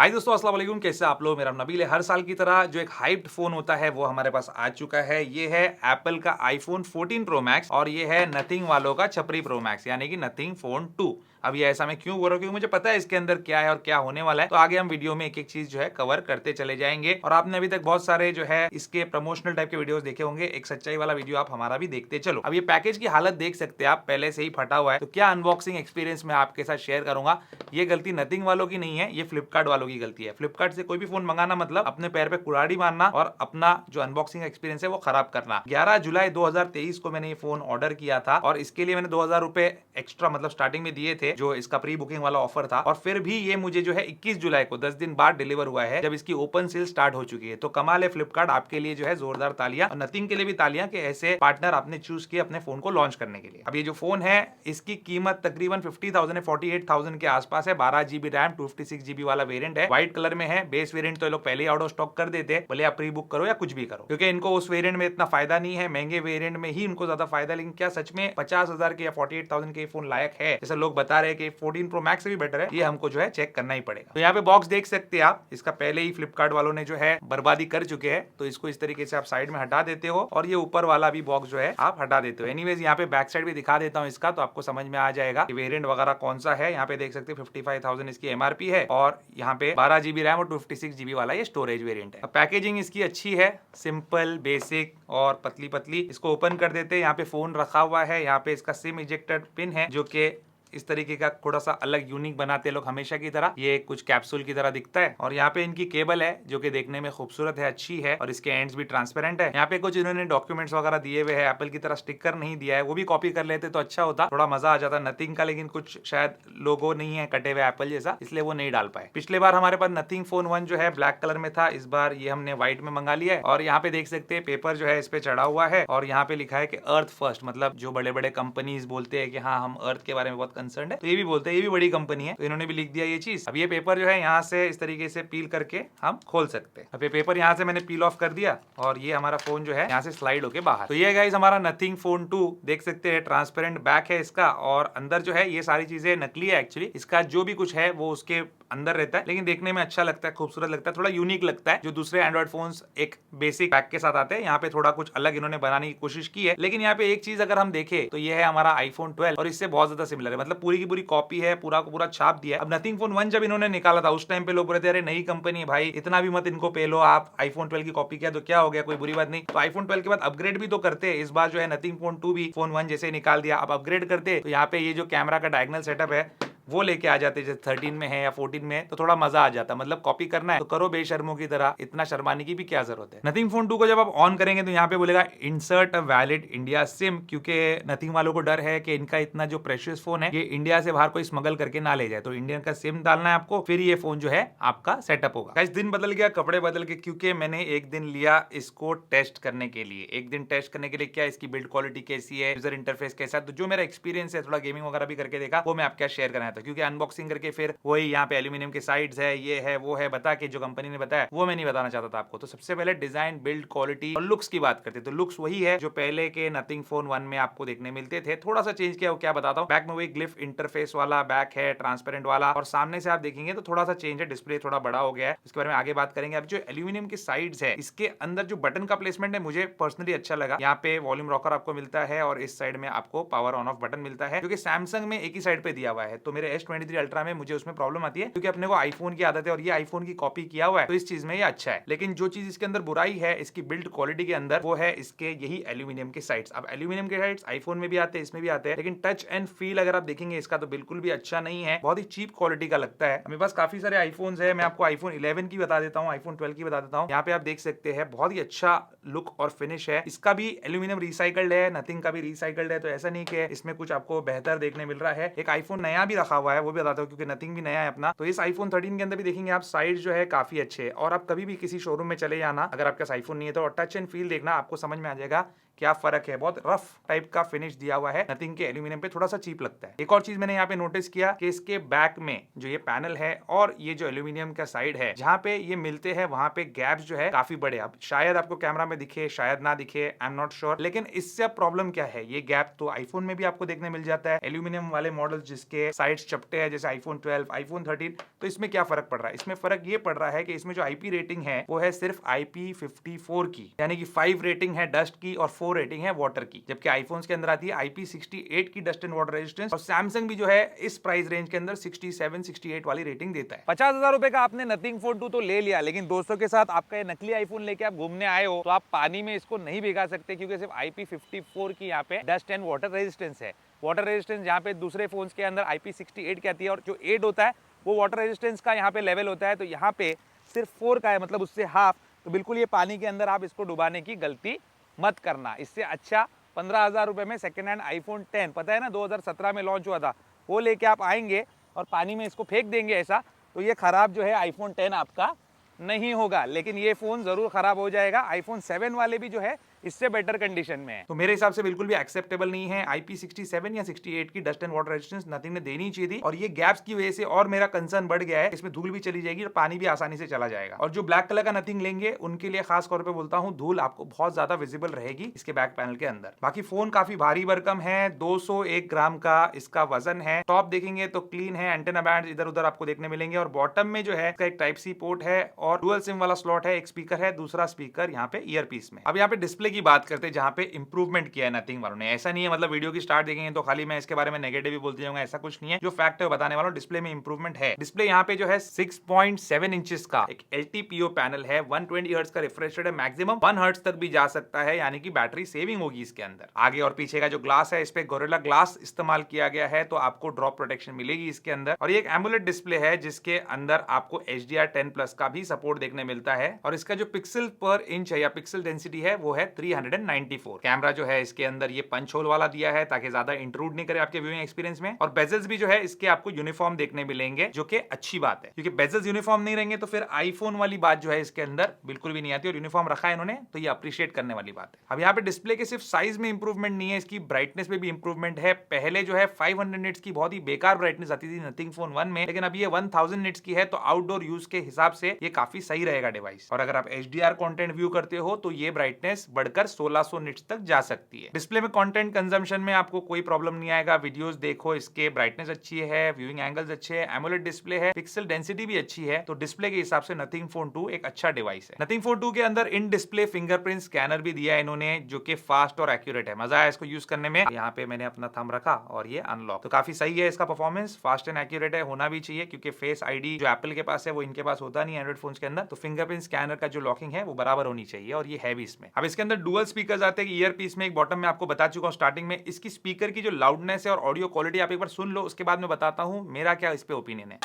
हाय दोस्तों, अस्सलाम वालेकुम। कैसे आप लोग? मेरा नाम नबील है। हर साल की तरह जो एक हाइप्ड फोन होता है वो हमारे पास आ चुका है। ये है एप्पल का आईफोन 14 प्रो मैक्स और ये है नथिंग वालों का छपरी प्रो मैक्स यानी कि नथिंग फोन 2। अब ये ऐसा मैं क्यों बोल रहा हूँ? क्योंकि मुझे पता है इसके अंदर क्या है और क्या होने वाला है। तो आगे हम वीडियो में एक एक चीज जो है कवर करते चले जाएंगे। और आपने अभी तक बहुत सारे जो है इसके प्रमोशनल टाइप के वीडियोस देखे होंगे। एक सच्चाई वाला वीडियो आप हमारा भी देखते चलो। अब ये पैकेज की हालत देख सकते हैं आप, पहले से ही फटा हुआ है। तो क्या अनबॉक्सिंग एक्सपीरियंस मैं आपके साथ शेयर करूंगा। ये गलती नथिंग वालों की नहीं है, ये फ्लिपकार्ट वालों की गलती है। फ्लिपकार्ट से कोई भी फोन मंगाना मतलब अपने पैर पे कुल्हाड़ी मारना और अपना जो अनबॉक्सिंग एक्सपीरियंस है वो खराब करना। 11 जुलाई 2023 को मैंने ये फोन ऑर्डर किया था और इसके लिए मैंने 2000 रुपए एक्स्ट्रा मतलब स्टार्टिंग में दिए थे, जो इसका प्री बुकिंग वाला ऑफर था। और फिर भी ये मुझे जो है 21 जुलाई को 10 दिन बाद डिलीवर हुआ है, जब इसकी ओपन सेल स्टार्ट हो चुकी है। तो कमाल है फ्लिपकार्ट, आपके लिए जो है जोरदार तालियां। और नथिंग के लिए भी तालियां कि ऐसे पार्टनर आपने चूज किए अपने फोन को लॉन्च करने के लिए। अब ये जो फोन है इसकी कीमत तकरीबन 50,000 है, 48,000 के आसपास है। 12 GB रैम 256 GB वाला वेरिएंट है, व्हाइट कलर में है। बेस वेरिएंट तो ये लोग पहले ही आउट ऑफ स्टॉक कर देते हैं, भले आप प्री बुक करो या कुछ भी करो, क्योंकि इनको उस वेरिएंट में इतना फायदा नहीं है। महंगे वेरिएंट में ही इनको ज्यादा फायदा। लेकिन क्या सच में 50,000 के या 48,000 के फोन लायक है जैसे लोग बता रहे हैं कि 14 प्रो मैक्स से भी बेटर है? ये हमको जो है चेक करना ही पड़ेगा। तो यहाँ पे बॉक्स देख सकते हैं आप, इसका पहले ही फ्लिपकार्ट वालों ने जो है बर्बादी कर चुके हैं। तो इसको इस तरीके से आप साइड में हटा देते हो और ये ऊपर वाला भी बॉक्स जो है आप हटा देते हो। एनीवेज यहाँ पे बैक साइड भी दिखा देता हूँ इसका, तो आपको समझ में आ जाएगा वेरिएंट वगैरह कौन सा है। यहाँ पे देख सकते हैं 55,000 इसकी एमआरपी है और यहाँ पे 12 GB रैम और 256 GB वाला ये स्टोरेज वेरिएंट है। पैकेजिंग इसकी अच्छी है, सिंपल बेसिक और पतली पतली। इसको ओपन कर देते हैं। यहाँ पे फोन रखा हुआ है, यहाँ पे इसका सिम इजेक्टर पिन है जो कि इस तरीके का थोड़ा सा अलग यूनिक बनाते हैं लोग हमेशा की तरह। ये कुछ कैप्सूल की तरह दिखता है। और यहाँ पे इनकी केबल है जो कि देखने में खूबसूरत है, अच्छी है और इसके एंड्स भी ट्रांसपेरेंट है। यहाँ पे कुछ इन्होंने डॉक्यूमेंट्स वगैरह दिए हुए हैं, एप्पल की तरह स्टिकर नहीं दिया है, वो भी कॉपी कर लेते तो अच्छा होता, थोड़ा मजा आ जाता नथिंग का। लेकिन कुछ शायद लोगो नहीं है कटे हुए एप्पल जैसा, इसलिए वो नहीं डाल पाए। पिछले बार हमारे पास नथिंग फोन 1 जो है ब्लैक कलर में था, इस बार ये हमने व्हाइट में मंगा लिया है। और यहाँ पे देख सकते हैं पेपर जो है इस पे चढ़ा हुआ है और यहाँ पे लिखा है कि अर्थ फर्स्ट, मतलब जो बड़े बड़े कंपनीज बोलते हैं कि हाँ हम अर्थ के बारे में बहुत कंसर्न है, तो ये भी बोलते हैं, ये भी बड़ी कंपनी है तो इन्होंने भी लिख दिया ये चीज। अब ये पेपर जो है यहाँ से इस तरीके से पील करके हम खोल सकते हैं। अब ये पेपर यहाँ से मैंने पील ऑफ कर दिया और ये हमारा फोन जो है यहाँ से स्लाइड होके बाहर। तो ये गाइस हमारा नथिंग फोन 2 देख सकते हैं, ट्रांसपेरेंट बैक है इसका और अंदर जो है ये सारी चीजें नकली है एक्चुअली। इसका जो भी कुछ है वो उसके अंदर रहता है, लेकिन देखने में अच्छा लगता है, खूबसूरत लगता है, थोड़ा यूनिक लगता है। जो दूसरे एंड्रॉइड फोन्स एक बेसिक पैक के साथ आते हैं, यहाँ पे थोड़ा कुछ अलग इन्होंने बनाने की कोशिश की है। लेकिन यहाँ पे एक चीज अगर हम देखें तो ये है हमारा आईफोन 12 और इससे बहुत ज्यादा सिमिलर है, मतलब पूरी की पूरी कॉपी है, पूरा को पूरा छाप दिया है। अब नथिंग फोन 1 जब इन्होंने निकाला था उस टाइम पे लोग बोले थे अरे नई कंपनी है भाई, इतना भी मत इनको पे लो, आप आईफोन 12 की कॉपी किया तो क्या हो गया, कोई बुरी बात नहीं। तो आईफोन 12 के बाद अपग्रेड भी तो करते हैं। इस बार जो है नथिंग फोन 2 भी फोन 1 जैसे निकाल दिया, अब अपग्रेड करते तो यहाँ पे ये जो कैमरा का डायगोनल सेटअप है वो लेके आ जाते, जैसे 13 में है या 14 में है, तो थोड़ा मजा आ जाता। मतलब कॉपी करना है तो करो बेशर्मों की तरह, इतना शर्माने की भी क्या जरूरत है। नथिंग फोन 2 को जब आप ऑन करेंगे तो यहाँ पे बोलेगा insert a valid India SIM, क्योंकि नथिंग वालों को डर है कि इनका इतना जो प्रेशियस फोन है ये इंडिया से बाहर कोई स्मगल करके ना ले जाए, तो इंडियन का सिम डालना है आपको, फिर ये फोन जो है आपका सेटअप होगा। गाइस दिन बदल गया, कपड़े बदल गए, क्योंकि मैंने एक दिन लिया इसको टेस्ट करने के लिए। एक दिन टेस्ट करने के लिए क्या, इसकी बिल्ड क्वालिटी कैसी है, यूजर इंटरफेस कैसा है, तो जो मेरा एक्सपीरियंस है, थोड़ा गेमिंग वगैरह भी करके देखा, वो मैं आपके साथ शेयर करना था। क्योंकि अनबॉक्सिंग करके फिर वही यहाँ पे एल्यूमिनियम के साइड्स है, ये है वो है बता के जो कंपनी ने बताया वो मैं नहीं बताना चाहता था आपको। तो सबसे पहले डिजाइन, बिल्ड क्वालिटी और लुक्स की बात करते, तो लुक्स वही है जो पहले के नथिंग फोन 1 में आपको देखने मिलते थे, थोड़ा सा चेंज किया, वो क्या बताता हूँ। बैक में वही ग्लिफ इंटरफेस वाला बैक है, ट्रांसपेरेंट वाला, और सामने से आप देखेंगे तो थोड़ा सा चेंज है, डिस्प्ले थोड़ा बड़ा हो गया है, उसके बारे में आगे बात करेंगे। अब जो एल्यूमिनियम की साइड्स है इसके अंदर जो बटन का प्लेसमेंट है मुझे पर्सनली अच्छा लगा। यहाँ पे वॉल्यूम रॉकर आपको मिलता है और इस साइड में आपको पावर ऑन ऑफ बटन मिलता है, जो कि सैमसंग में एक ही साइड पे दिया हुआ है। तो मेरे S23 अल्ट्रा में मुझे उसमें प्रॉब्लम आती है, क्योंकि अपने को आईफोन की आदत है और ये आईफोन की कॉपी किया हुआ है, तो इस चीज में ये अच्छा है। लेकिन जो चीज इसके अंदर बुराई है इसकी बिल्ड क्वालिटी के अंदर, वो है इसके यही एल्यूमिनियम के साइड्स। अब एल्यूमिनियम के साइड्स आईफोन में भी आते हैं, इसमें भी आते हैं, लेकिन टच एंड फील अगर आप देखेंगे इसका तो बिल्कुल भी अच्छा नहीं है, बहुत ही चीप क्वालिटी का लगता है। मेरे पास काफी सारे आईफोन्स है, मैं आपको आईफोन 11 की बता देता हूँ, आईफोन 12 की बता देता हूँ। यहाँ पे आप देख सकते हैं बहुत ही अच्छा लुक और फिनिश है। इसका भी एल्यूमिनियम रिसाइकल्ड है, नथिंग का भी रिसाइकल्ड है, तो ऐसा नहीं कि इसमें कुछ आपको बेहतर देखने मिल रहा है। एक आईफोन नया भी रखा हुआ है, वो भी बताता हूँ, क्योंकि नथिंग भी नया है अपना। तो इस आईफोन 13 के अंदर भी देखेंगे आप साइड जो है काफी अच्छे है। और आप कभी भी किसी शोरूम में चले जाना, अगर आपके पास आईफोन नहीं है तो टच एंड फील देखना, आपको समझ में आ जाएगा क्या फर्क है, बहुत रफ टाइप का फिनिश दिया हुआ है, नथिंग के एल्यूमिनियम पे थोड़ा सा चीप लगता है। एक और चीज मैंने यहाँ पे नोटिस किया कि इसके बैक में जो ये पैनल है और ये जो एल्यूमिनियम का साइड है जहाँ पे ये मिलते हैं वहां पे गैप्स जो है काफी बड़े। अब शायद आपको कैमरा में दिखे, शायद ना दिखे, आई एम नॉट श्योर, लेकिन इससे प्रॉब्लम क्या है, ये गैप तो आईफोन में भी आपको देखने मिल जाता है। एल्यूमिनियम वाले मॉडल जिसके साइड्स चपटे हैं, जैसे आईफोन 12, आईफोन 13, तो इसमें क्या फर्क पड़ रहा है? इसमें फर्क ये पड़ रहा है कि इसमें जो आईपी रेटिंग है वो है सिर्फ IP54 की, यानी कि 5 रेटिंग है डस्ट की और 4 रेटिंग है वाटर की, जबकि आईफोन के अंदर आती है IP68 की डस्ट एंड वाटर रेजिस्टेंस। और सैमसंग भी जो है इस प्राइस रेंज के अंदर 67, 68 वाली रेटिंग देता है। 50,000 रुपए का आपने नथिंग फोन 2 तो ले लिया, लेकिन दोस्तों के साथ आपका ये नकली आईफोन लेके आप घूमने आए हो तो आप पानी में इसको नहीं भिगा सकते, क्योंकि सिर्फ IP54 की यहाँ पे डस्ट एंड वाटर रेजिस्टेंस है। वाटर रेजिस्टेंस जहाँ पे दूसरे फोन के अंदर IP68 की आती है और जो 8 होता है वो वाटर रेजिस्टेंस का यहाँ पे लेवल होता है, तो यहाँ पे सिर्फ 4 का है, मतलब उससे हाफ। तो बिल्कुल ये पानी के अंदर आप इसको डुबाने की गलती मत करना। इससे अच्छा 15,000 रुपए में सेकेंड हैंड आईफोन 10, पता है ना 2017 में लॉन्च हुआ था, वो लेके आप आएंगे और पानी में इसको फेंक देंगे ऐसा, तो ये खराब जो है आईफोन 10 आपका नहीं होगा, लेकिन ये फोन जरूर खराब हो जाएगा। आईफोन 7 वाले भी जो है इससे बेटर कंडीशन में है, तो मेरे हिसाब से बिल्कुल भी एक्सेप्टेबल नहीं है। IP67 या 68 की dust and water resistance nothing ने देनी चाहिए थी, और ये गैप्स की वजह से और मेरा कंसर्न बढ़ गया है। इसमें धूल भी चली जाएगी और पानी भी आसानी से चला जाएगा। और जो ब्लैक कलर का नथिंग लेंगे उनके लिए खास तौर पे बोलता हूँ, धूल आपको बहुत ज्यादा विजिबल रहेगी इसके बैक पैनल के अंदर। बाकी फोन काफी भारी भरकम है, 201 ग्राम का इसका वजन है। टॉप देखेंगे तो क्लीन है, एंटेना बैंड इधर उधर आपको देखने मिलेंगे, और बॉटम में जो है इसका एक टाइप सी पोर्ट है और डुअल सिम वाला स्लॉट है। एक स्पीकर है, दूसरा स्पीकर यहाँ पे ईयरपीस में। अब यहाँ पे डिस्प्ले की बात करते हैं, जहाँ पे इंप्रूवमेंट किया है नथिंग वालों ने। ऐसा नहीं है मतलब वीडियो की स्टार्ट देखेंगे तो खाली मैं इसके बारे में नेगेटिव ही बोलते जाऊंगा, ऐसा कुछ नहीं है। जो फैक्ट है वो बताने वाला हूं, डिस्प्ले में इंप्रूवमेंट है। डिस्प्ले यहाँ पे जो है 6.7 इंचेस का एक LTPO पैनल है, 120 हर्ट्ज का रिफ्रेश रेट है, मैक्सिमम 1 हर्ट्ज तक भी जा सकता है, यानी कि बैटरी सेविंग होगी इसके अंदर। आगे और पीछे का जो ग्लास है, इस पे गोरिल्ला ग्लास इस्तेमाल किया गया है, तो आपको ड्रॉप प्रोटेक्शन मिलेगी इसके अंदर। और ये एक एमोलेड डिस्प्ले है जिसके अंदर आपको HDR10+ का भी सपोर्ट देखने मिलता है, और इसका जो पिक्सल पर इंच है या पिक्सल डेंसिटी है वो है 394। कैमरा जो है इसके अंदर ये पंच होल वाला दिया है ताकि ज्यादा इंट्रूड नहीं करे आपके व्यूइंग एक्सपीरियंस में। और बेजल्स भी जो है इसके आपको यूनिफॉर्म देखने मिलेंगे, जो कि अच्छी बात है, क्योंकि बेजल्स यूनिफॉर्म नहीं रहेंगे तो फिर आईफोन वाली बात जो है इसके अंदर बिल्कुल भी नहीं आती। और यूनिफॉर्म रखा है इन्होंने तो ये अप्रिशिएट करने वाली बात है। अब यहाँ पे डिस्प्ले के सिर्फ साइज में इंप्रूवमेंट नहीं है, इसकी ब्राइटनेस में भी इंप्रूवमेंट है। पहले जो है 500 निट्स की बहुत ही बेकार ब्राइटनेस आती थी नथिंग फोन 1 में, लेकिन अब ये 1000 निट्स की है, तो आउटडोर यूज के हिसाब से ये काफी सही रहेगा डिवाइस। और अगर आप HDR कंटेंट व्यू करते हो तो ये ब्राइटनेस बढ़कर 1600 निट्स तक जा सकती है। डिस्प्ले में कंटेंट कंजम्पशन में आपको कोई प्रॉब्लम नहीं आएगा। वीडियोस देखो, इसके ब्राइटनेस अच्छी है, व्यूइंग एंगल्स अच्छे हैं, एमोलेड डिस्प्ले है, पिक्सल डेंसिटी भी अच्छी है, तो डिस्प्ले के हिसाब से नथिंग फोन 2 एक अच्छा डिवाइस है। नथिंग फोन 2 के अंदर इन डिस्प्ले फिंगरप्रिंट स्कैनर भी दिया है इन्होंने, जो कि फास्ट और एक्यूरेट है। मजा आया इसको यूज करने में। यहाँ पे मैंने अपना थंब रखा और ये अनलॉक, तो काफी सही है इसका परफॉर्मेंस, फास्ट एंड एक्यूरेट है, होना भी चाहिए, क्योंकि फेस आईडी जो एप्पल के पास है वो इनके पास होता नहीं एंड्रॉइड फोन के अंदर, तो फिंगरप्रिंट स्कैनर का जो लॉकिंग है वो बराबर होनी चाहिए, और ये है भी इसमें। अब इसके अंदर डुअल स्पीकर आते हैं, ईयर पीस में एक बॉटम में आपको बता चुका हूं स्टार्टिंग में। इसकी स्पीकर की जो लाउडनेस है और ऑडियो क्वालिटी आप एक बार सुन लो, उसके बाद मैं बताता हूं मेरा क्या इस पे ओपिनियन है।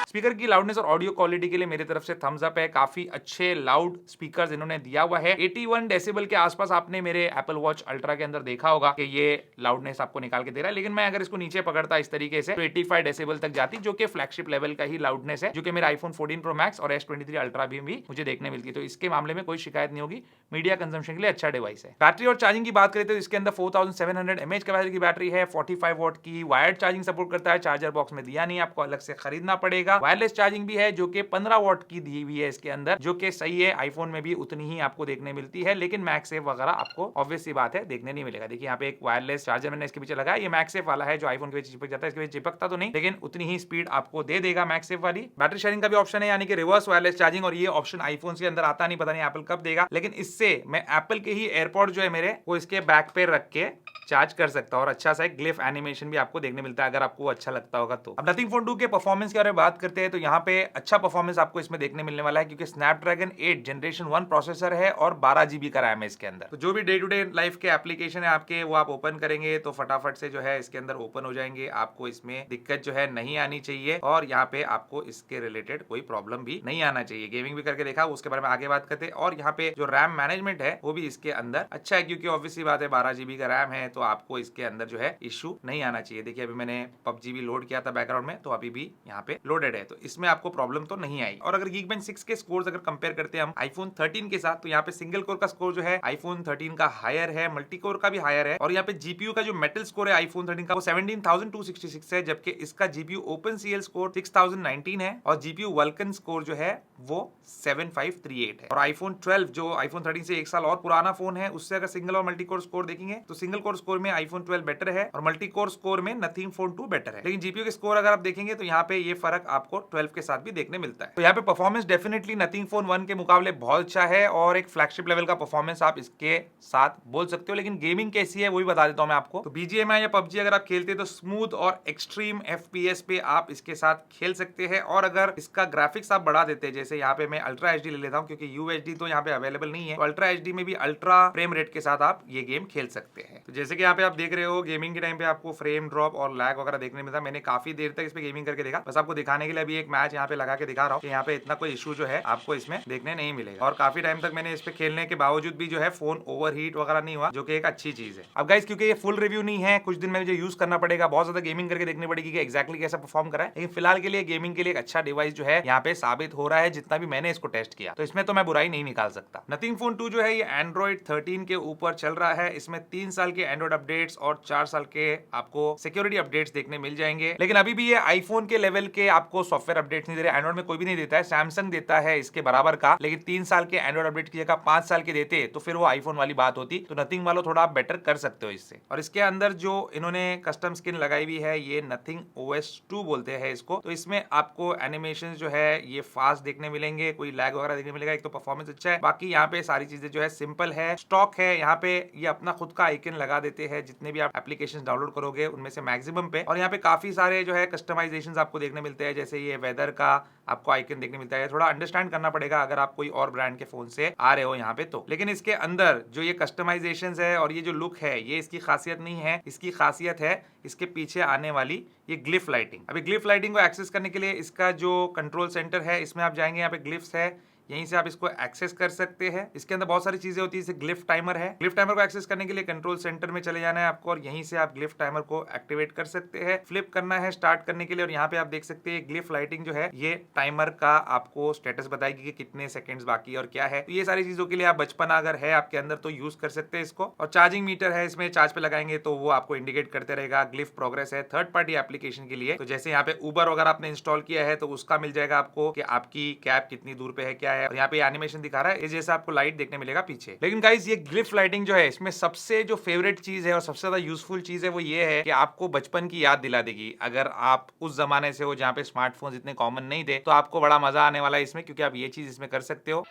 स्पीकर की लाउडनेस और ऑडियो क्वालिटी के लिए मेरी तरफ से थम्स अप है। काफी अच्छे लाउड स्पीकर्स इन्होंने दिया हुआ है। 81 डेसिबल के आसपास आपने मेरे एप्पल वॉच अल्ट्रा के अंदर देखा होगा कि ये लाउडनेस आपको निकाल के दे रहा है, लेकिन मैं अगर इसको नीचे पकड़ता इस तरीके से तो 85 डेसिबल तक जाती, जो कि फ्लैगशिप लेवल का ही लाउडनेस है, जो कि मेरे आईफोन 14 प्रो मैक्स और S23 अल्ट्रा भी मुझे देखने मिलती है। तो इसके मामले में कोई शिकायत नहीं होगी, मीडिया कंजम्पशन के लिए अच्छा डिवाइस है। बैटरी और चार्जिंग की बात करें तो इसके अंदर 4700 mAh कैपेसिटी की बैटरी है, 45 वॉट की वायर्ड चार्जिंग सपोर्ट करता है। चार्जर बॉक्स में दिया नहीं, आपको अलग से खरीदना पड़ेगा। वायरलेस चार्जिंग भी है जो कि 15 वॉट की दी हुई है इसके अंदर, जो कि सही है। आईफोन में भी उतनी ही आपको देखने मिलती है, लेकिन मैगसेफ वगैरह आपको ऑब्वियस सी बात है देखने नहीं मिलेगा। देखिए यहाँ पे एक वायरलेस चार्जर मैंने इसके पीछे लगाया, ये मैगसेफ वाला है जो आईफोन के पीछे चिपक जाता है, इसके पीछे चिपकता तो नहीं, लेकिन उतनी ही स्पीड आपको दे देगा मैगसेफ वाली। बैटरी शेयरिंग का भी ऑप्शन है, यानी कि रिवर्स वायरलेस चार्जिंग, और ये ऑप्शन आईफोन के अंदर आता नहीं, पता नहीं एप्पल कब देगा, लेकिन इससे मैं एप्पल के ही एयरपॉड जो है मेरे, वो इसके बैक पे रख के चार्ज कर सकता हूं, और अच्छा सा एक ग्लिफ एनिमेशन भी आपको देखने मिलता है, अगर आपको अच्छा लगता होगा तो। अब नथिंग फोन 2 के परफॉर्मेंस के बारे में बात करते हैं तो यहाँ पे अच्छा परफॉर्मेंस आपको इसमें देखने मिलने वाला है, क्योंकि स्नैपड्रैगन 8 जनरेशन 1 प्रोसेसर है और 12 GB का रैम है इसके अंदर। तो जो भी डे टू डे लाइफ के एप्लीकेशन है आपके, वो आप ओपन करेंगे तो फटाफट से जो है इसके अंदर ओपन हो जाएंगे। आपको इसमें दिक्कत जो है नहीं आनी चाहिए, और यहाँ पे आपको इसके रिलेटेड कोई प्रॉब्लम भी नहीं आना चाहिए। गेमिंग भी करके देखा, उसके बारे में आगे बात करते हैं। और यहाँ पे जो रैम मैनेजमेंट है वो भी इसके अंदर अच्छा है, क्योंकि ऑब्वियसली बात है 12 GB का रैम है, तो आपको इसके अंदर जो है इशू नहीं आना चाहिए। देखिए अभी मैंने PUBG भी लोड किया था बैकग्राउंड में, तो अभी भी यहाँ पे लोडेड है, तो इसमें आपको प्रॉब्लम तो नहीं आई। और अगर Geekbench 6 के स्कोर्स अगर कंपेयर करते हैं हम आईफोन 13 के साथ, तो यहाँ पे सिंगल कोर का स्कोर जो है आईफोन 13 का हायर है, मल्टी कोर का भी हायर है, और यहाँ पे जीपीयू का जो मेटल स्कोर है आईफोन 13 का वो 17,266 है, जबकि इसका जीपीयू OpenCL स्कोर 6019 है और जीपीयू वल्कन स्कोर जो है वो 7538 है। और आईफोन 12 जो आईफोन 13 से एक साल और पुराना फोन है, उससे अगर सिंगल और मल्टी कोर स्कोर देखेंगे तो सिंगल कोर स्कोर में आईफोन 12 बेटर है और मल्टी कोर स्कोर में नथिंग फोन 2 बेटर है। लेकिन जीपीयू के स्कोर अगर आप देखेंगे तो यहाँ पे ये फर्क आपको 12 के साथ भी देखने मिलता है। तो यहाँ पे परफॉर्मेंस डेफिनेटली नथिंग फोन 1 के मुकाबले बहुत अच्छा है और एक फ्लैगशिप लेवल का परफॉर्मेंस आप इसके साथ बोल सकते हो। लेकिन गेमिंग कैसी है वो भी बता देता हूँ मैं आपको। तो बीजीएमआई या पबजी अगर आप खेलते हैं तो स्मूथ और एक्सट्रीम एफपीएस पे आप इसके साथ खेल सकते हैं। और अगर इसका ग्राफिक्स आप बढ़ा देते हैं, जैसे यहाँ पे मैं अल्ट्रा एचडी ले लेता हूँ क्योंकि यूएचडी तो यहाँ पे अवेलेबल नहीं है, तो अल्ट्रा एचडी में भी अल्ट्रा फ्रेम रेट के साथ आप ये गेम खेल सकते हैं। तो जैसे कि यहाँ पे आप देख रहे हो गेमिंग के टाइम पे आपको फ्रेम ड्रॉप और लैग वगैरह देखने मिलता है। मैंने काफी देर तक इस पे गेमिंग करके देखा, बस आपको दिखाने के लिए अभी एक मैच यहाँ पे लगा के दिखा रहा हूँ कि यहाँ पे इतना कोई इशू जो है आपको इसमें देखने नहीं मिलेगा। और काफी टाइम तक मैंने इस पे खेलने के बावजूद भी जो है फोन ओवरहीट वगैरह नहीं हुआ, जो कि एक अच्छी चीज है। अब गाइस क्योंकि ये फुल रिव्यू नहीं है, कुछ दिन में मुझे यूज करना पड़ेगा, बहुत ज्यादा गेमिंग करके देखनी पड़ेगी कि एक्जैक्टली कैसा परफॉर्म कर रहा है। लेकिन फिलहाल के लिए गेमिंग के लिए एक अच्छा डिवाइस जो है यहाँ पे साबित हो रहा है, जितना भी मैंने इसको टेस्ट किया, तो इसमें तो मैं बुराई नहीं निकाल सकता। नथिंग फोन 2 जो है ये एंड्रॉइड 13 के ऊपर चल रहा है। इसमें 3 साल के एंड्रॉइड अपडेट्स और 4 साल के आपको सिक्योरिटी अपडेट्स देखने मिल जाएंगे। लेकिन अभी भी ये आईफोन के लेवल के आपको सॉफ्टवेयर अपडेट्स नहीं दे रहे, एंड्रॉइड में कोई भी नहीं देता है। सैमसंग देता है इसके बराबर का, लेकिन 3 साल के एंड्रॉइड अपडेट की जगह 5 साल के देते तो फिर वो आईफोन वाली बात होती। तो नथिंग वालों थोड़ा आप बेटर कर सकते हो इससे। और इसके अंदर जो इन्होंने कस्टम स्किन लगाई हुई है ये नथिंग OS 2 बोलते हैं इसको। तो इसमें आपको एनिमेशन जो है ये फास्ट देखने मिलेंगे, कोई लैग वगैरह देखने मिलेगा। एक तो परफॉर्मेंस अच्छा है, बाकी यहाँ पे सारी चीजें जो है सिंपल है, स्टॉक है। यहाँ पे ये अपना खुद का आइकन लगा देते हैं जितने भी आप एप्लीकेशन डाउनलोड करोगे उनमें से मैक्सिमम पे। और यहाँ पे काफी सारे जो है कस्टमाइजेशन आपको देखने मिलते हैं, जैसे ये वेदर का आपको आइकन देखने मिलता है। थोड़ा अंडरस्टैंड करना पड़ेगा अगर आप कोई और ब्रांड के फोन से आ रहे हो यहाँ पे तो। लेकिन इसके अंदर जो ये कस्टमाइजेशन है और ये जो लुक है ये इसकी खासियत नहीं है। इसकी खासियत है इसके पीछे आने वाली ये ग्लिफ लाइटिंग। अभी ग्लिफ लाइटिंग को एक्सेस करने के लिए इसका जो कंट्रोल सेंटर है इसमें आप जाएंगे, यहाँ पे ग्लिफ्स है, यहीं से आप इसको एक्सेस कर सकते हैं। इसके अंदर बहुत सारी चीजें होती है, जैसे ग्लिफ टाइमर है। ग्लिफ टाइमर को एक्सेस करने के लिए कंट्रोल सेंटर में चले जाना है आपको और यहीं से आप ग्लिफ टाइमर को एक्टिवेट कर सकते हैं। फ्लिप करना है स्टार्ट करने के लिए और यहाँ पे आप देख सकते हैं ग्लिफ लाइटिंग जो है ये टाइमर का आपको स्टेटस बताएगी कि कितने सेकंड्स बाकी और क्या है। तो ये सारी चीजों के लिए आप बचपन अगर है आपके अंदर तो यूज कर सकते हैं इसको। और चार्जिंग मीटर है, इसमें चार्ज पे लगाएंगे तो वो आपको इंडिकेट करते रहेगा। ग्लिफ प्रोग्रेस है थर्ड पार्टी एप्लीकेशन के लिए, तो जैसे यहाँ पे उबर वगैरह आपने इंस्टॉल किया है तो उसका मिल जाएगा आपको कि आपकी कैब कितनी दूर पे है क्या है। और यहाँ पे एनिमेशन दिखा रहा है, इस जैसा आपको लाइट देखने मिलेगा पीछे। लेकिन गाइस ये ग्लिफ लाइटिंग जो है इसमें सबसे जो फेवरेट चीज है और सबसे ज्यादा यूजफुल चीज है वो ये है कि आपको बचपन की याद दिला देगी। अगर आप उस जमाने से हो जहाँ पे स्मार्टफोन इतने कॉमन नहीं थे तो आपको बड़ा मजा आने वाला है इसमें, क्योंकि आप ये चीज इसमें कर सकते हो।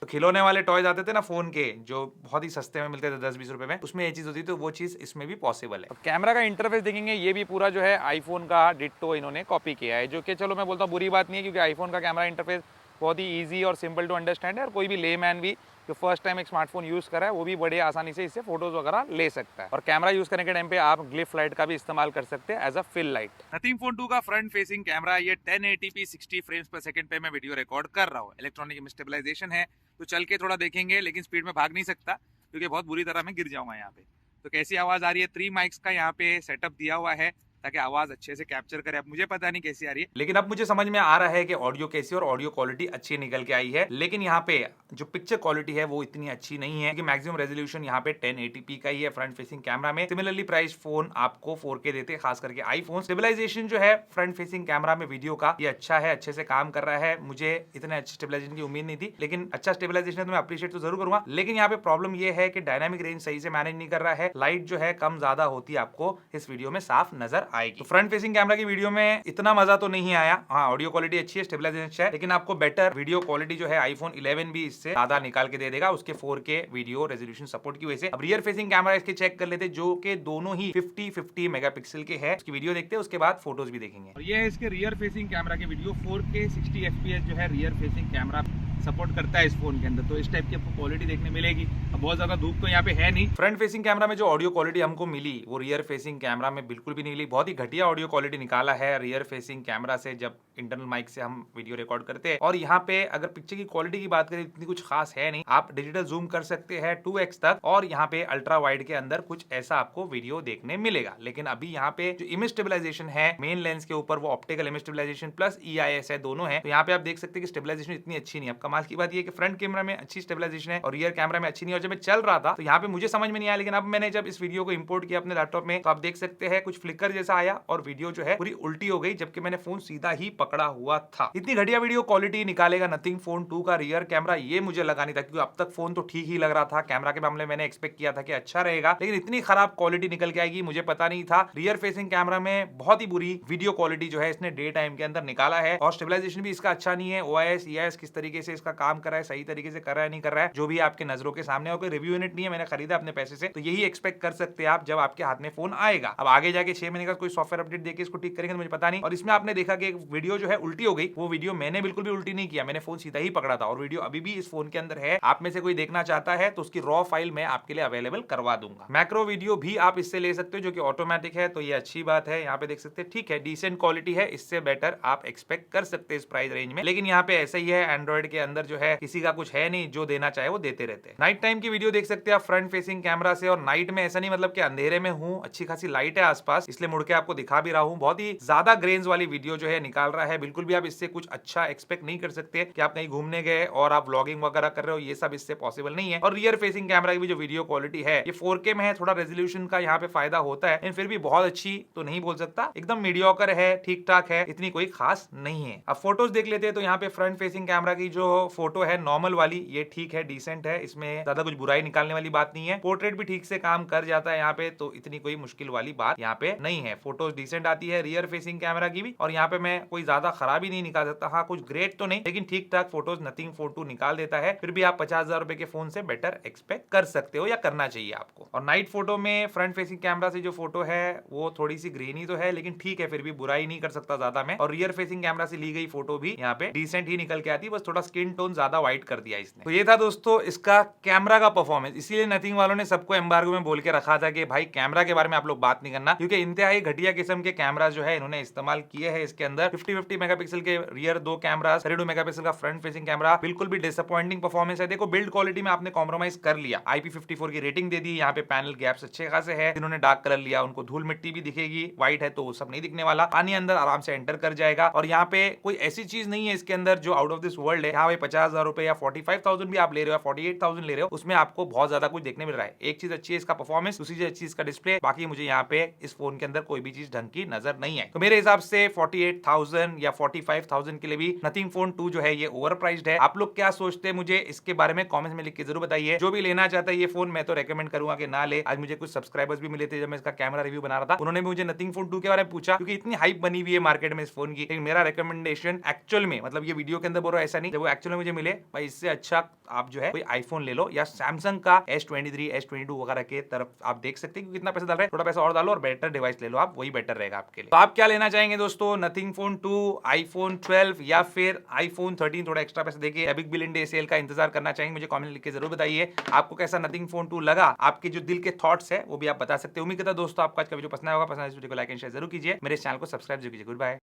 तो खिलौने वाले टॉयज आते थे ना फोन के, जो बहुत ही सस्ते में मिलते थे 10-20 रुपए में, उसमें ये चीज होती थी, तो वो चीज इसमें भी पॉसिबल है। कैमरा का इंटरफेस देखेंगे, ये भी पूरा जो है आईफोन का डिट्टो इन्होंने कॉपी किया है, जो कि चलो मैं बोलता हूँ बुरी बात नहीं है, क्योंकि आईफोन का कैमरा इंटरफेस बहुत ही ईजी और सिंपल टू अंडरस्टैंड है और कोई भी लेमैन भी जो फर्स्ट टाइम एक स्मार्टफोन यूज कर रहा है वो भी बड़े आसानी से इससे फोटोज वगैरह ले सकता है। और कैमरा यूज करने के टाइम पे आप ग्लिफ लाइट का भी इस्तेमाल कर सकते हैं as a fill light. Nothing phone 2 का फ्रंट फेसिंग कैमरा ये 1080p 60 फ्रेम्स पर सेकंड पे मैं वीडियो रिकॉर्ड कर रहा हूँ। इलेक्ट्रॉनिक स्टेबलाइजेशन है तो चल के थोड़ा देखेंगे, लेकिन स्पीड में भाग नहीं सकता क्योंकि बहुत बुरी तरह मैं गिर जाऊंगा यहाँ पे। तो कैसी आवाज आ रही है, 3 माइक्स का यहाँ पे सेटअप दिया हुआ है ताकि आवाज अच्छे से कैप्चर करे। अब मुझे पता नहीं कैसी आ रही है, लेकिन अब मुझे समझ में आ रहा है कि ऑडियो कैसी और ऑडियो क्वालिटी अच्छी निकल के आई है। लेकिन यहाँ पे जो पिक्चर क्वालिटी है वो इतनी अच्छी नहीं है, क्योंकि मैक्सिमम रेजोल्यूशन यहाँ पे 1080p का ही है फ्रंट फेसिंग कैमरा में। सिमिलरली प्राइस फोन आपको 4K देते हैं, खास करके आईफोन। स्टेबलाइजेशन जो है फ्रंट फेसिंग कैमरा में वीडियो का ये अच्छा है, अच्छे से काम कर रहा है। मुझे इतने अच्छे स्टेबलाइजेशन की उम्मीद नहीं थी, लेकिन अच्छा स्टेबलाइजेशन है तो मैं अप्रिशिएट तो जरूर करूंगा। लेकिन यहाँ पे प्रॉब्लम ये है कि डायनामिक रेंज सही से मैनेज नहीं कर रहा है, लाइट जो है कम ज्यादा होती है आपको इस वीडियो में साफ नजर आएगी। तो फ्रंट फेसिंग कैमरा की वीडियो में इतना मजा तो नहीं आया। हाँ, ऑडियो क्वालिटी अच्छी है, स्टेबलाइजेशन अच्छा है, लेकिन आपको बेटर वीडियो क्वालिटी जो है आईफोन 11 भी इससे ज्यादा निकाल के दे देगा उसके 4K वीडियो रेजोल्यूशन सपोर्ट की वजह से। अब रियर फेसिंग कैमरा इसके चेक कर लेते, जो कि दोनों ही 50-50 मेगापिक्सल के है। उसकी वीडियो देखते हैं, उसके बाद फोटोज भी देखेंगे। और ये है इसके रियर फेसिंग कैमरा के वीडियो, 4K 60 FPS जो है रियर फेसिंग कैमरा सपोर्ट करता है इस फोन के अंदर। तो इस टाइप की आपको क्वालिटी देखने मिलेगी। अब बहुत ज्यादा धूप तो यहाँ पे है नहीं। फ्रंट फेसिंग कैमरा में जो ऑडियो क्वालिटी हमको मिली वो रियर फेसिंग कैमरा में बिल्कुल भी नहीं मिली। बहुत ही घटिया ऑडियो क्वालिटी निकाला है रियर फेसिंग कैमरा से जब इंटरनल माइक से हम वीडियो रिकॉर्ड करते हैं। और यहाँ पे अगर पिक्चर की क्वालिटी की बात करें इतनी कुछ खास है नहीं। आप डिजिटल जूम कर सकते हैं 2x तक और यहाँ पे अल्ट्रा वाइड के अंदर कुछ ऐसा आपको वीडियो देखने मिलेगा। लेकिन अभी यहाँ पे जो इमेज स्टेबलाइजेशन है मेन लेंस के ऊपर वो optical image stabilisation plus EIS है, दोनों है। तो यहाँ पे आप देख सकते हैं कि स्टेबलाइजेशन इतनी अच्छी नहीं है। अब कमाल की बात ये कि फ्रंट कैमरा में अच्छी स्टेबलाइजेशन है और रियर कैमरा में अच्छी नहीं है। और जब मैं चल रहा था तो यहाँ पे मुझे समझ में नहीं आया, लेकिन अब मैंने जब इस वीडियो को इंपोर्ट किया अपने लैपटॉप में तो आप देख सकते हैं कुछ फ्लिकर जैसा आया और वीडियो जो है पूरी उल्टी हो गई, जबकि मैंने फोन सीधा ही पकड़ा हुआ था। इतनी घटिया वीडियो क्वालिटी निकालेगा नथिंग फोन 2 का रियर कैमरा, ये मुझे लगा नहीं था, क्योंकि अब तक फोन तो ठीक ही लग रहा था। कैमरा के मामले में मैंने एक्सपेक्ट किया था कि अच्छा रहेगा, लेकिन इतनी खराब क्वालिटी निकल के आएगी मुझे पता नहीं था। रियर फेसिंग कैमरा में बहुत ही बुरी वीडियो क्वालिटी जो है इसने डे टाइम के अंदर निकाला है और स्टेबलाइजेशन भी इसका अच्छा नहीं है। OIS EIS किस तरीके से इसका काम कर रहा है, सही तरीके से कर रहा है नहीं कर रहा है, जो भी आपके नजरों के सामने। और कोई रिव्यू यूनिट नहीं है, मैंने खरीदा अपने पैसे से, तो यही एक्सपेक्ट कर सकते हैं आप जब आपके हाथ में फोन आएगा। अब आगे जाके 6 महीने का कोई सॉफ्टवेयर अपडेट देके इसको ठीक करेंगे तो मुझे पता नहीं। और इसमें आपने देखा कि एक वीडियो जो है उल्टी हो गई, वो वीडियो मैंने बिल्कुल भी उल्टी नहीं किया, मैंने फोन सीधा ही पकड़ा था और वीडियो अभी भी इस फोन के अंदर है। आप में से कोई देखना चाहता है तो उसकी रॉ फाइल मैं आपके लिए अवेलेबल करवा दूंगा। मैक्रो वीडियो भी आप इससे ले सकते हो जो कि ऑटोमेटिक है, तो ये अच्छी बात है। यहाँ पे देख सकते हैं ठीक है, डिसेंट क्वालिटी है, इससे बेटर आप एक्सपेक्ट कर सकते हैं इस प्राइस रेंज में। लेकिन यहाँ पे ऐसा ही है, एंड्रॉइड के अंदर जो है किसी का कुछ है नहीं, जो देना चाहे वो देते रहते हैं। नाइट टाइम की वीडियो देख सकते हैं आप फ्रंट फेसिंग कैमरा से। और नाइट में ऐसा नहीं मतलब कि अंधेरे में हूँ, अच्छी खासी लाइट है आसपास, इसलिए मुड़ के आपको दिखा भी रहा हूँ। बहुत ही ज्यादा ग्रेन्स वाली वीडियो जो है निकाल रहा है। बिल्कुल भी आप इससे कुछ अच्छा एक्सपेक्ट नहीं कर सकते कि आप कहीं घूमने गए और आप व्लॉगिंग वगैरह कर रहे हो, ये सब इससे पॉसिबल नहीं है। और रियर फेसिंग कैमरा की भी जो वीडियो क्वालिटी है ये 4K में है, थोड़ा रेजोल्यूशन का यहाँ पे फायदा होता है, लेकिन फिर भी बहुत अच्छी तो नहीं बोल सकता, एकदम मीडियोकर है, ठीक ठाक है, इतनी कोई खास नहीं है। अब फोटोज देख लेते हैं तो यहाँ पे फ्रंट फेसिंग कैमरा की जो फोटो है नॉर्मल वाली, ये ठीक है, डिसेंट है, इसमें ज्यादा कुछ बुराई निकालने वाली बात नहीं है। पोर्ट्रेट भी ठीक से काम कर जाता है यहाँ पे, तो इतनी कोई मुश्किल वाली बात यहाँ पे नहीं है। फोटोज डिसेंट आती है रियर फेसिंग कैमरा की भी, और यहाँ पे मैं कोई ज्यादा खराबी नहीं निकाल सकता। हाँ, कुछ ग्रेट तो नहीं, लेकिन ठीक ठाक फोटोज नथिंग फोन 2 निकाल देता है। फिर भी आप 50,000 रुपए के फोन से बेटर एक्सपेक्ट कर सकते हो या करना चाहिए आपको। और नाइट फोटो में फ्रंट फेसिंग कैमरा से जो फोटो है वो थोड़ी सी ग्रेनी तो है, लेकिन ठीक है, फिर भी बुराई नहीं कर सकता ज्यादा में। और रियर फेसिंग कैमरा से ली गई फोटो भी यहाँ पे डिसेंट ही निकल के आती है, बस थोड़ा स्किन टोन ज्यादा व्हाइट कर दिया इसने। तो ये था दोस्तों इसका कैमरा का परफॉर्मेंस। इसीलिए नथिंग वालों ने सबको एम्बार्गो में बोल के रखा था कि भाई कैमरा के बारे में आप लोग बात नहीं करना, क्योंकि इंतहाई घटिया किस्म के कैमरा जो है इन्होंने इस्तेमाल किए हैं। इसके अंदर 50-50 मेगापिक्सल के रियर 2 कैमरा, 32 मेगापिक्सल का फ्रंट फेसिंग कैमरा, बिल्कुल भी डिसअपॉइंटिंग परफॉर्मेंस है। देखो बिल्ड क्वालिटी में आपने कॉम्प्रोमाइज कर लिया, IP54 की रेटिंग दे दी, यहाँ पे पैनल गैप्स अच्छे खासे है, इन्होंने डार्क कलर लिया, उनको धूल मिट्टी भी दिखेगी, व्हाइट है तो वो सब नहीं दिखने वाला, पानी अंदर आराम से एंटर कर जाएगा। और यहाँ पे कोई ऐसी चीज नहीं है इसके अंदर जो आउट ऑफ दिस वर्ल्ड है। यहाँ पे 50,000 रुपए या 45,000 भी आप ले रहे हो, 48,000 ले रहे हो, उसमें आपको बहुत ज्यादा कुछ देखने मिल रहा है। एक चीज अच्छी है इसका परफॉर्मेंस, दूसरी चीज अच्छी इसका डिस्प्ले, बाकी मुझे यहाँ पे इस फोन के अंदर कोई भी चीज ढंग की नजर नहीं है। तो मेरे हिसाब से 48,000 या 45,000 के लिए भी नथिंग फोन 2 जो है ये ओवर प्राइस्ड है। आप लोग क्या सोचते हैं मुझे इसके बारे में कमेंट्स में लिख के जरूर बताइए। जो भी लेना चाहता है ये फोन, मैं तो रेकमेंड करूंगा कि ना ले। आज मुझे कुछ सब्सक्राइबर्स भी मिले थे जब मैं इसका कैमरा रिव्यू बना रहा था, उन्होंने मुझे नथिंग फोन 2 के बारे में पूछा, क्योंकि इतनी हाइप बनी हुई है मार्केट में इस फोन की। लेकिन मेरा रिकमेंडेशन एक्चुअल में, मतलब ये वीडियो के अंदर बोल रहा ऐसा नहीं, जब वो एक्चुअल में मुझे मिले भाई इससे अच्छा आप जो है कोई आईफोन ले लो या सैमसंग का S23 S22 वगैरह के तरफ आप देख सकते हैं, क्योंकि कितना पैसा डाल रहे हैं, थोड़ा पैसा और डालो और बेटर डिवाइस ले लो आप, वही बेटर रहेगा आपके लिए। तो आप क्या लेना चाहेंगे दोस्तों, नथिंग फोन 2, iPhone 12 या फिर iPhone 13 थोड़ा एक्स्ट्रा पैसे देके एपिक बिलियन डे सेल का इंतजार करना चाहेंगे, मुझे कमेंट लिख के जरूर बताइए। आपको कैसा नथिंग फोन 2 लगा, आपके जो दिल के थॉट्स है वो भी आप बता सकते हैं। उम्मीद करता दोस्तों आपका आज का वीडियो पसंद आया होगा। पसंद है इस वीडियो को लाइक एंड शेयर जरूर कीजिए, मेरे चैनल को सब्सक्राइब जरूर कीजिए। Good bye.